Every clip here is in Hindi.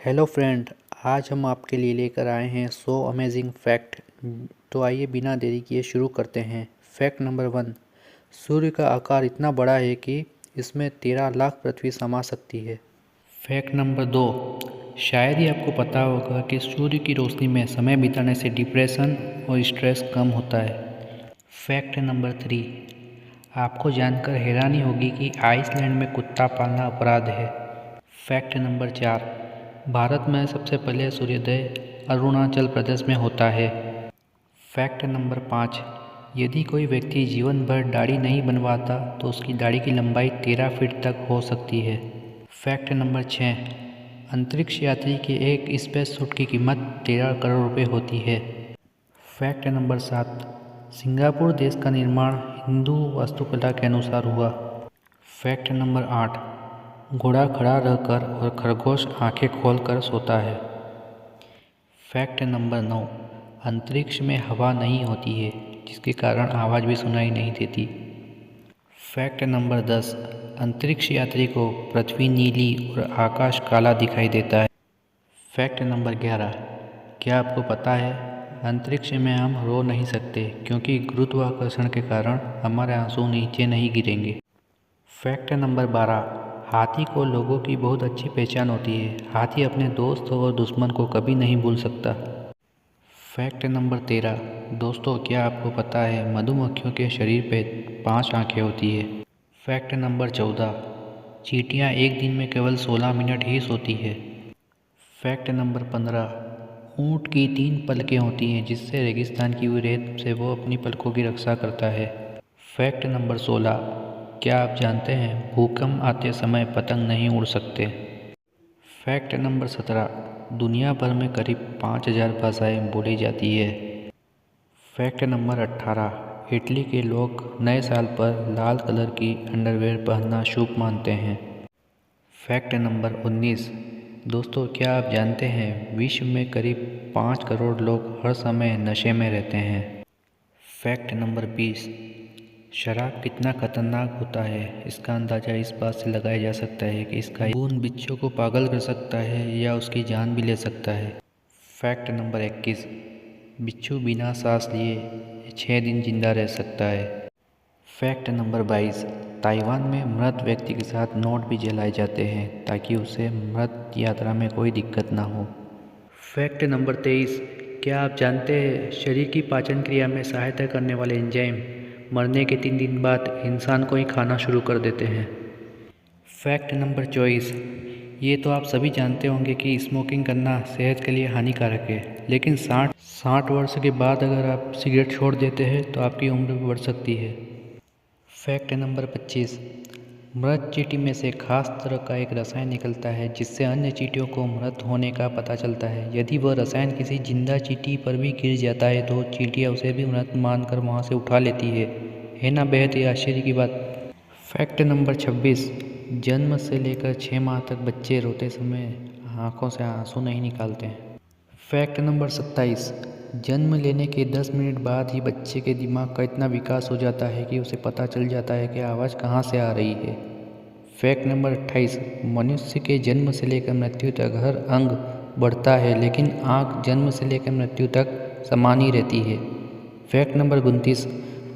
Hello friend. आज हम आपके लिए लेकर आए हैं 100 अमेजिंग फैक्ट। तो आइए बिना देरी किए शुरू करते हैं। Fact number 1। सूर्य का आकार इतना बड़ा है कि इसमें 13 लाख पृथ्वी समा सकती है। Fact number 2। शायद ही आपको पता होगा कि सूर्य की रोशनी में समय बिताने से डिप्रेशन और स्ट्रेस कम होता है। Fact number 3। आपको जानकर हैरानी होगी कि आइसलैंड में कुत्ता पालना अपराध है। Fact number 4। भारत में सबसे पहले सूर्योदय अरुणाचल प्रदेश में होता है। Fact number 5। यदि कोई व्यक्ति जीवन भर दाढ़ी नहीं बनवाता तो उसकी दाढ़ी की लंबाई 13 फीट तक हो सकती है। Fact number 6। अंतरिक्ष यात्री के एक स्पेस सूट की कीमत 13 करोड़ रुपए होती है। Fact number 7। सिंगापुर देश का निर्माण हिंदू वास्तुकला के अनुसार हुआ। Fact number 8। घोड़ा खड़ा रहकर और खरगोश आंखें खोलकर सोता है। Fact number 9। अंतरिक्ष में हवा नहीं होती है जिसके कारण आवाज़ भी सुनाई नहीं देती। Fact number 10। अंतरिक्ष यात्री को पृथ्वी नीली और आकाश काला दिखाई देता है। Fact number 11। क्या आपको पता है अंतरिक्ष में हम रो नहीं सकते क्योंकि गुरुत्वाकर्षण के कारण हमारे आंसू नीचे नहीं गिरेंगे। Fact number 12। हाथी को लोगों की बहुत अच्छी पहचान होती है। हाथी अपने दोस्त और दुश्मन को कभी नहीं भूल सकता। Fact number 13। दोस्तों, क्या आपको पता है मधुमक्खियों के शरीर पे 5 आंखें होती है। Fact number 14। चींटियाँ एक दिन में केवल 16 मिनट ही सोती है। Fact number 15। ऊँट की 3 पलकें होती हैं जिससे रेगिस्तान की हुई रेत से वो अपनी पलकों की रक्षा करता है। Fact number 16। क्या आप जानते हैं भूकंप आते समय पतंग नहीं उड़ सकते। Fact number 17। दुनिया भर में करीब 5000 भाषाएं बोली जाती है। Fact number 18। इटली के लोग नए साल पर लाल कलर की अंडरवेयर पहनना शुभ मानते हैं। Fact number 19। दोस्तों, क्या आप जानते हैं विश्व में करीब 5 करोड़ लोग हर समय नशे में रहते हैं। Fact number 20। शराब कितना खतरनाक होता है इसका अंदाज़ा इस बात से लगाया जा सकता है कि इसका खून बिच्छू को पागल कर सकता है या उसकी जान भी ले सकता है। Fact number 21। बिच्छू बिना सांस लिए 6 दिन जिंदा रह सकता है। Fact number 22। ताइवान में मृत व्यक्ति के साथ नोट भी जलाए जाते हैं ताकि उसे मृत यात्रा में कोई दिक्कत ना हो। Fact number 23। क्या आप जानते हैं शरीर की पाचन क्रिया में सहायता करने वाले एंजाइम मरने के 3 दिन बाद इंसान को ही खाना शुरू कर देते हैं। Fact number 24। ये तो आप सभी जानते होंगे कि स्मोकिंग करना सेहत के लिए हानिकारक है, लेकिन 60 वर्ष के बाद अगर आप सिगरेट छोड़ देते हैं तो आपकी उम्र भी बढ़ सकती है। Fact number 25। मृत चींटी में से खास तरह का एक रसायन निकलता है जिससे अन्य चींटियों को मृत होने का पता चलता है। यदि वह रसायन किसी जिंदा चींटी पर भी गिर जाता है तो चींटियाँ उसे भी मृत मानकर वहाँ से उठा लेती है ना। बेहद ही आश्चर्य की बात। Fact number 26। जन्म से लेकर 6 माह तक बच्चे रोते समय आँखों से आंसू नहीं निकालते हैं। Fact number 27। जन्म लेने के 10 मिनट बाद ही बच्चे के दिमाग का इतना विकास हो जाता है कि उसे पता चल जाता है कि आवाज़ कहाँ से आ रही है। Fact number 28। मनुष्य के जन्म से लेकर मृत्यु तक हर अंग बढ़ता है लेकिन आँख जन्म से लेकर मृत्यु तक समान ही रहती है। Fact number 29।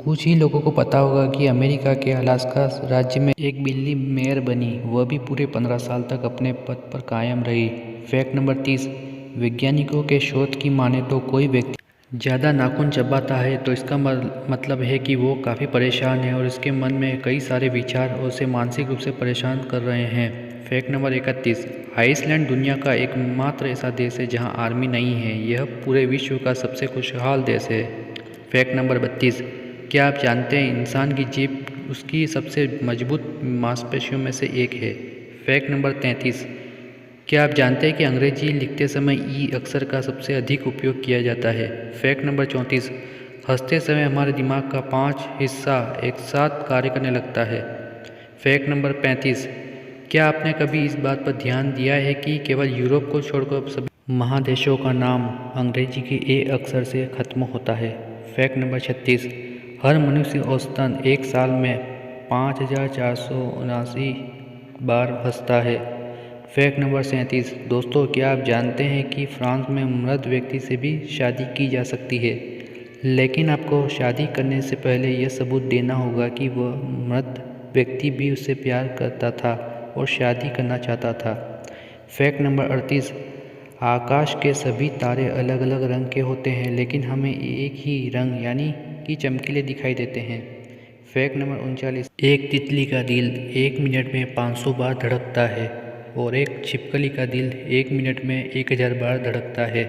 कुछ ही लोगों को पता होगा कि अमेरिका के अलास्का राज्य में एक बिल्ली मेयर बनी, वह भी पूरे 15 साल तक अपने पद पर कायम रही। Fact number 30। वैज्ञानिकों के शोध की माने तो कोई व्यक्ति ज़्यादा नाखून चबाता है तो इसका मतलब है कि वो काफ़ी परेशान है और इसके मन में कई सारे विचार और उसे मानसिक रूप से परेशान कर रहे हैं। Fact number 31। आइसलैंड दुनिया का एकमात्र ऐसा देश है जहां आर्मी नहीं है। यह पूरे विश्व का सबसे खुशहाल देश है। Fact number 32। क्या आप जानते हैं इंसान की जीभ उसकी सबसे मजबूत मांसपेशियों में से एक है। Fact number 33। क्या आप जानते हैं कि अंग्रेजी लिखते समय ई अक्षर का सबसे अधिक उपयोग किया जाता है। Fact number 34। हंसते समय हमारे दिमाग का 5 हिस्सा एक साथ कार्य करने लगता है। Fact number 35। क्या आपने कभी इस बात पर ध्यान दिया है कि केवल यूरोप को छोड़कर सभी महादेशों का नाम अंग्रेजी के ए अक्षर से खत्म होता है। Fact number 36। हर मनुष्य औसतन एक साल में 5479 बार हंसता है। Fact number 37। दोस्तों, क्या आप जानते हैं कि फ्रांस में मृत व्यक्ति से भी शादी की जा सकती है, लेकिन आपको शादी करने से पहले यह सबूत देना होगा कि वह मृत व्यक्ति भी उससे प्यार करता था और शादी करना चाहता था। Fact number 38। आकाश के सभी तारे अलग अलग रंग के होते हैं, लेकिन हमें एक ही रंग यानी कि चमकीले दिखाई देते हैं। Fact number 39। एक तितली का दिल 1 मिनट में 500 बार धड़कता है और एक छिपकली का दिल 1 मिनट में 1000 बार धड़कता है।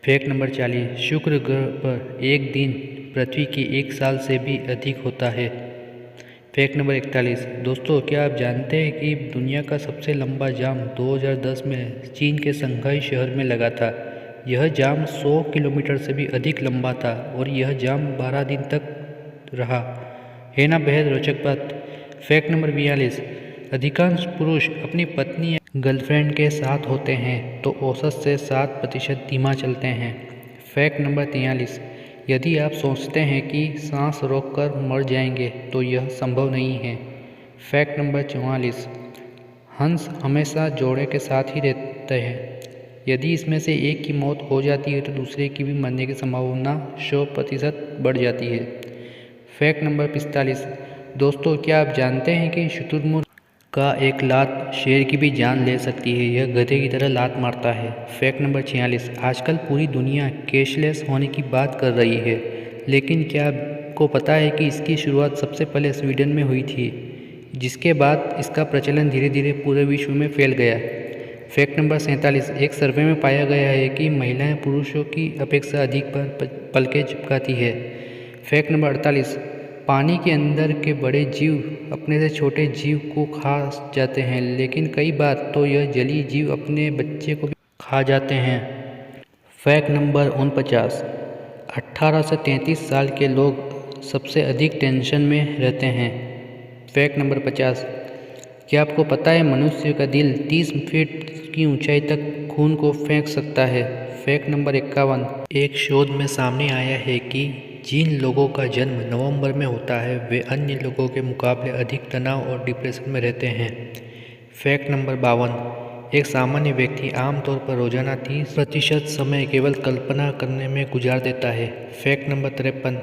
Fact number 40। शुक्र ग्रह पर एक दिन पृथ्वी के 1 साल से भी अधिक होता है। Fact number 41। दोस्तों, क्या आप जानते हैं कि दुनिया का सबसे लंबा जाम 2010 में चीन के शंघाई शहर में लगा था। यह जाम 100 किलोमीटर से भी अधिक लंबा था और यह जाम 12 दिन तक रहा। है ना बेहद रोचक बात। Fact number 42। अधिकांश पुरुष अपनी पत्नी या गर्लफ्रेंड के साथ होते हैं तो औसत से 7% धीमा चलते हैं। Fact number 43। यदि आप सोचते हैं कि सांस रोककर मर जाएंगे तो यह संभव नहीं है। Fact number 44। हंस हमेशा जोड़े के साथ ही रहते हैं। यदि इसमें से एक की मौत हो जाती है तो दूसरे की भी मरने की संभावना 100% बढ़ जाती है। Fact number 45। दोस्तों, क्या आप जानते हैं कि शुतुरमुर्ग का एक लात शेर की भी जान ले सकती है। यह गधे की तरह लात मारता है। Fact number 46। आजकल पूरी दुनिया कैशलेस होने की बात कर रही है, लेकिन क्या आपको पता है कि इसकी शुरुआत सबसे पहले स्वीडन में हुई थी, जिसके बाद इसका प्रचलन धीरे धीरे पूरे विश्व में फैल गया। Fact number 47। एक सर्वे में पाया गया है कि महिलाएं पुरुषों की अपेक्षा अधिक बार पलकें झपकाती है। Fact number 48। पानी के अंदर के बड़े जीव अपने से छोटे जीव को खा जाते हैं, लेकिन कई बार तो यह जलीय जीव अपने बच्चे को भी खा जाते हैं। Fact number 49। 18 से 33 साल के लोग सबसे अधिक टेंशन में रहते हैं। Fact number 50। क्या आपको पता है मनुष्य का दिल 30 फीट की ऊंचाई तक खून को फेंक सकता है। Fact number 51। एक शोध में सामने आया है कि जिन लोगों का जन्म नवंबर में होता है वे अन्य लोगों के मुकाबले अधिक तनाव और डिप्रेशन में रहते हैं। Fact number 52। एक सामान्य व्यक्ति आमतौर पर रोजाना 30% समय केवल कल्पना करने में गुजार देता है। Fact number 53।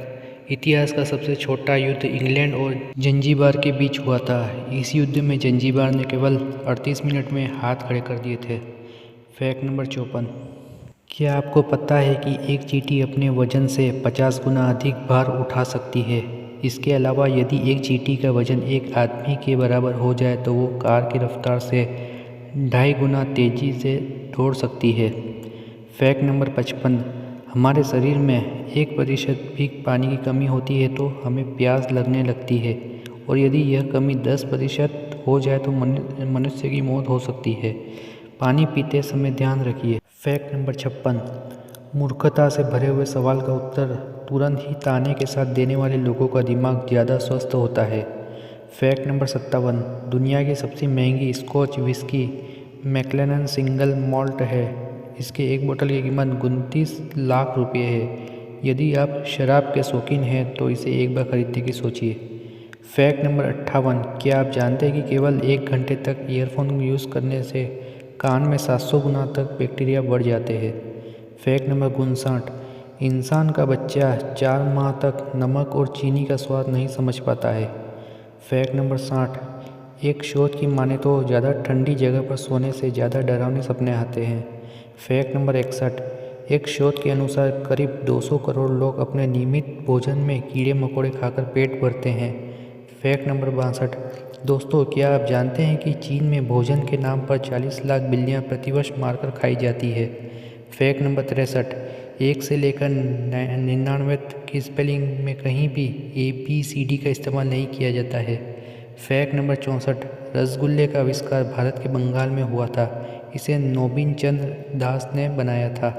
इतिहास का सबसे छोटा युद्ध इंग्लैंड और जंजीबार के बीच हुआ था। इस युद्ध में जंजीबार ने केवल 38 मिनट में हाथ खड़े कर दिए थे। Fact number 54। क्या आपको पता है कि एक चींटी अपने वजन से 50 गुना अधिक भार उठा सकती है। इसके अलावा यदि एक चींटी का वजन एक आदमी के बराबर हो जाए तो वो कार की रफ्तार से 2.5 गुना तेज़ी से दौड़ सकती है। Fact number 55। हमारे शरीर में 1% भी पानी की कमी होती है तो हमें प्यास लगने लगती है, और यदि यह कमी 10% हो जाए तो मनुष्य की मौत हो सकती है। पानी पीते समय ध्यान रखिए। Fact number 56। मूर्खता से भरे हुए सवाल का उत्तर तुरंत ही ताने के साथ देने वाले लोगों का दिमाग ज़्यादा स्वस्थ होता है। Fact number 57। दुनिया की सबसे महंगी Scotch whisky Macallan single malt है। इसके एक बोतल की कीमत 29 लाख रुपये है। यदि आप शराब के शौकीन हैं तो इसे एक बार खरीदने की सोचिए। Fact number 58। क्या आप जानते हैं कि केवल 1 घंटे तक ईयरफोन यूज़ करने से कान में 700 गुना तक बैक्टीरिया बढ़ जाते हैं। Fact number 59। इंसान का बच्चा 4 माह तक नमक और चीनी का स्वाद नहीं समझ पाता है। Fact number 60। एक शोध की माने तो ज़्यादा ठंडी जगह पर सोने से ज़्यादा डरावने सपने आते हैं। Fact number 61। एक शोध के अनुसार करीब 200 करोड़ लोग अपने नियमित भोजन में कीड़े मकोड़े खाकर पेट भरते हैं। Fact number 62। दोस्तों, क्या आप जानते हैं कि चीन में भोजन के नाम पर 40 लाख बिल्लियाँ प्रतिवर्ष मारकर खाई जाती है। Fact number 63। 1 से लेकर 99 की स्पेलिंग में कहीं भी ABCD का इस्तेमाल नहीं किया जाता है। Fact number 64। रसगुल्ले का आविष्कार भारत के बंगाल में हुआ था। इसे नोबिन चंद्र दास ने बनाया था।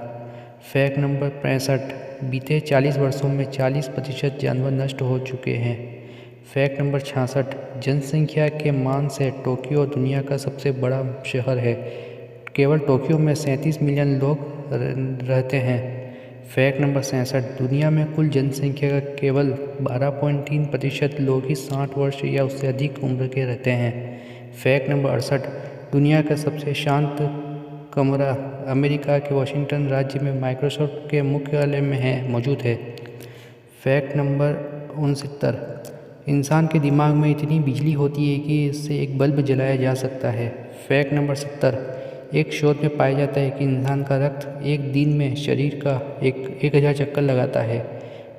Fact number 65। बीते 40 वर्षों में 40% जानवर नष्ट हो चुके हैं। Fact number 66। जनसंख्या के मान से टोक्यो दुनिया का सबसे बड़ा शहर है। केवल टोक्यो में 37 मिलियन लोग रहते हैं। Fact number 67। दुनिया में कुल जनसंख्या का केवल 12.3% लोग ही 60 वर्ष या उससे अधिक उम्र के रहते हैं। Fact number 68। दुनिया का सबसे शांत कमरा अमेरिका के वाशिंगटन राज्य में माइक्रोसॉफ्ट के मुख्यालय में मौजूद है। फैक्ट नंबर 69, इंसान के दिमाग में इतनी बिजली होती है कि इससे एक बल्ब जलाया जा सकता है। फैक्ट नंबर 70, एक शोध में पाया जाता है कि इंसान का रक्त एक दिन में शरीर का 1000 चक्कर लगाता है।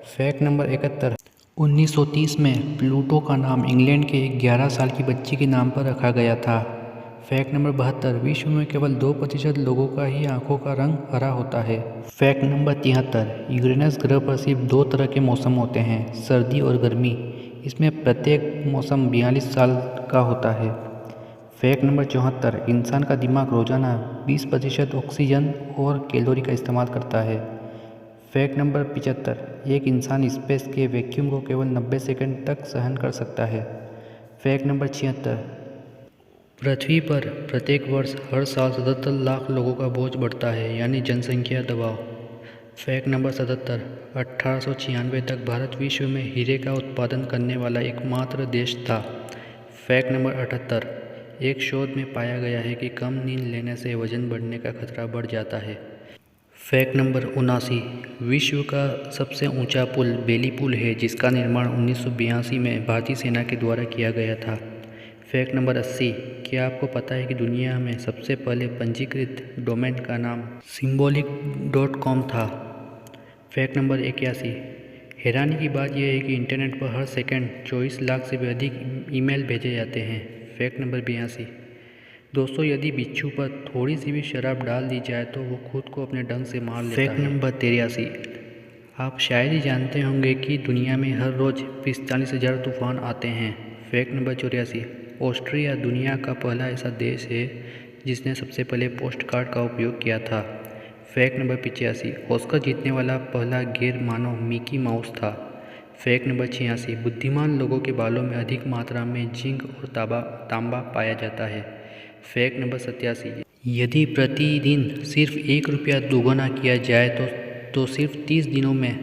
फैक्ट नंबर 71, 1930 में प्लूटो का नाम इंग्लैंड के एक 11 साल की बच्ची के नाम पर रखा गया था। फैक्ट नंबर 72, विश्व में केवल 2% लोगों का ही आंखों का रंग हरा होता है। फैक्ट नंबर 73, यूरेनस ग्रह पर सिर्फ 2 तरह के मौसम होते हैं, सर्दी और गर्मी। इसमें प्रत्येक मौसम 42 साल का होता है। फैक्ट नंबर 74, इंसान का दिमाग रोजाना 20% ऑक्सीजन और कैलोरी का इस्तेमाल करता है। फैक्ट नंबर 75, एक इंसान स्पेस के वैक्यूम को केवल 90 सेकंड तक सहन कर सकता है। फैक्ट नंबर 76, पृथ्वी पर प्रत्येक वर्ष हर साल 77 लाख लोगों का बोझ बढ़ता है, यानी जनसंख्या दबाव। फैक्ट नंबर 77, 1896 तक भारत विश्व में हीरे का उत्पादन करने वाला एकमात्र देश था। फैक्ट नंबर 78, एक शोध में पाया गया है कि कम नींद लेने से वजन बढ़ने का खतरा बढ़ जाता है। फैक्ट नंबर 79, विश्व का सबसे ऊंचा पुल बेली पुल है, जिसका निर्माण 1982 में भारतीय सेना के द्वारा किया गया था। फैक्ट नंबर 80, क्या आपको पता है कि दुनिया में सबसे पहले पंजीकृत डोमेन का नाम symbolic.com था। फैक्ट नंबर 81, हैरानी की बात यह है कि इंटरनेट पर हर सेकंड 24 लाख से भी अधिक ईमेल भेजे जाते हैं। फैक्ट नंबर 82, दोस्तों यदि बिच्छू पर थोड़ी सी भी शराब डाल दी जाए तो वो खुद को अपने डंक से मार लेता है। फैक्ट नंबर 83, आप शायद ही जानते होंगे कि दुनिया में हर रोज़ 45,000 तूफान आते हैं। फैक्ट नंबर 84, ऑस्ट्रिया दुनिया का पहला ऐसा देश है जिसने सबसे पहले पोस्ट कार्ड का उपयोग किया था। फैक्ट नंबर 85, ऑस्कर जीतने वाला पहला गैर मानव मिकी माउस था। फैक्ट नंबर 86, बुद्धिमान लोगों के बालों में अधिक मात्रा में जिंक और तांबा पाया जाता है। फैक्ट नंबर 87, यदि प्रतिदिन सिर्फ 1 रुपया दोगुना किया जाए तो सिर्फ 30 दिनों में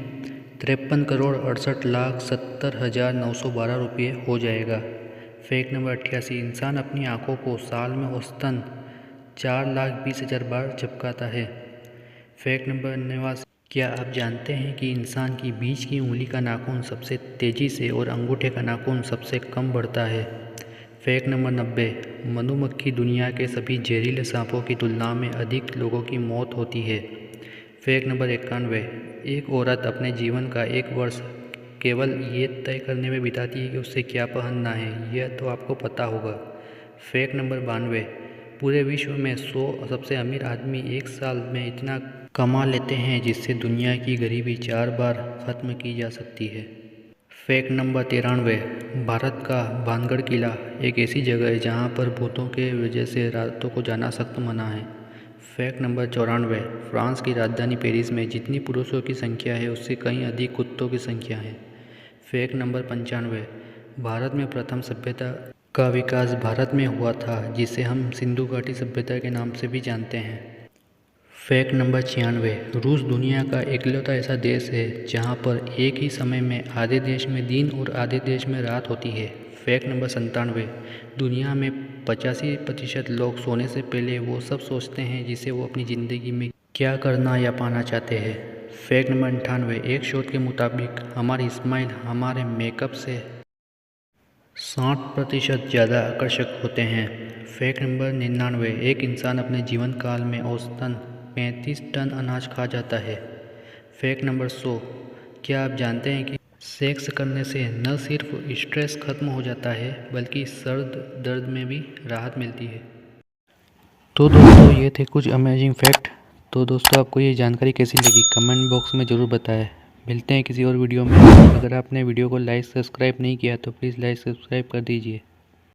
53,68,70,912 रुपये हो जाएगा। फैक्ट नंबर 88, इंसान अपनी आँखों को साल में औसतन 4,20,000 बार झपकाता है। फैक्ट नंबर 89, क्या आप जानते हैं कि इंसान की बीच की उंगली का नाखून सबसे तेज़ी से और अंगूठे का नाखून सबसे कम बढ़ता है। फैक्ट नंबर 90, मधुमक्खी दुनिया के सभी जहरीले सांपों की तुलना में अधिक लोगों की मौत होती है। फैक्ट नंबर 91, एक औरत अपने जीवन का 1 वर्ष केवल ये तय करने में बिताती है कि उससे क्या पहनना है, यह तो आपको पता होगा। फैक्ट नंबर 92, पूरे विश्व में 100 सबसे अमीर आदमी 1 साल में इतना कमा लेते हैं जिससे दुनिया की गरीबी 4 बार ख़त्म की जा सकती है। फैक्ट नंबर 93, भारत का भानगढ़ किला एक ऐसी जगह है जहाँ पर भूतों के वजह से रातों को जाना सख्त मना है। फैक्ट नंबर 94, फ्रांस की राजधानी पेरिस में जितनी पुरुषों की संख्या है उससे कहीं अधिक कुत्तों की संख्या है। फैक्ट नंबर 95, भारत में प्रथम सभ्यता का विकास भारत में हुआ था, जिसे हम सिंधु घाटी सभ्यता के नाम से भी जानते हैं। फैक्ट नंबर 96, रूस दुनिया का इकलौता ऐसा देश है जहां पर एक ही समय में आधे देश में दिन और आधे देश में रात होती है। फैक्ट नंबर 97, दुनिया में 85% लोग सोने से पहले वो सब सोचते हैं जिसे वो अपनी ज़िंदगी में क्या करना या पाना चाहते हैं। फैक्ट नंबर 98, एक शोध के मुताबिक हमारी स्माइल हमारे मेकअप से 60% ज़्यादा आकर्षक होते हैं। फैक्ट नंबर 99, एक इंसान अपने जीवन काल में औसतन 35 टन अनाज खा जाता है। फैक्ट नंबर 100, क्या आप जानते हैं कि सेक्स करने से न सिर्फ स्ट्रेस खत्म हो जाता है बल्कि सर दर्द में भी राहत मिलती है। तो दोस्तों ये थे कुछ अमेजिंग फैक्ट। तो दोस्तों आपको ये जानकारी कैसी लगी कमेंट बॉक्स में ज़रूर बताएं। मिलते हैं किसी और वीडियो में। अगर आपने वीडियो को लाइक सब्सक्राइब नहीं किया तो प्लीज़ लाइक सब्सक्राइब कर दीजिए।